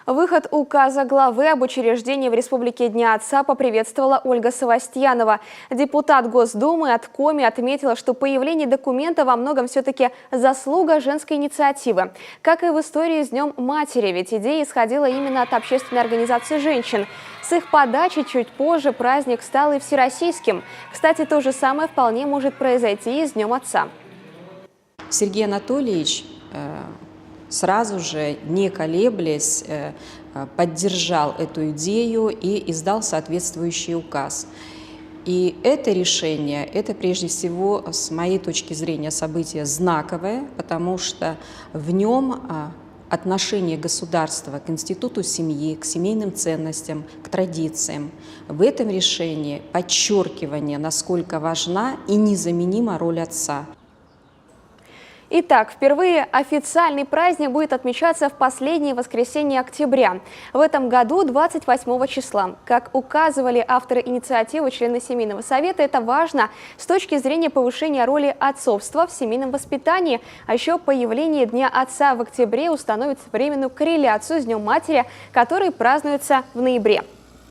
Выход указа главы об учреждении в Республике Дня Отца поприветствовала Ольга Савастьянова. Депутат Госдумы от Коми отметила, что появление документа во многом все-таки заслуга женской инициативы. Как и в истории с Днем матери, ведь идея исходила именно от общественной организации женщин. С их подачи чуть позже праздник стал и всероссийским. Кстати, то же самое вполне может произойти и с Днем Отца. Сергей Анатольевич сразу же, не колеблясь, поддержал эту идею и издал соответствующий указ. И это решение, это прежде всего, с моей точки зрения, событие знаковое, потому что в нем отношение государства к институту семьи, к семейным ценностям, к традициям. В этом решении подчеркивание, насколько важна и незаменима роль отца. Итак, впервые официальный праздник будет отмечаться в последнее воскресенье октября. В этом году 28 числа. Как указывали авторы инициативы, члены Семейного совета, это важно с точки зрения повышения роли отцовства в семейном воспитании. А еще появление Дня Отца в октябре установит временную корреляцию с Днем матери, который празднуется в ноябре.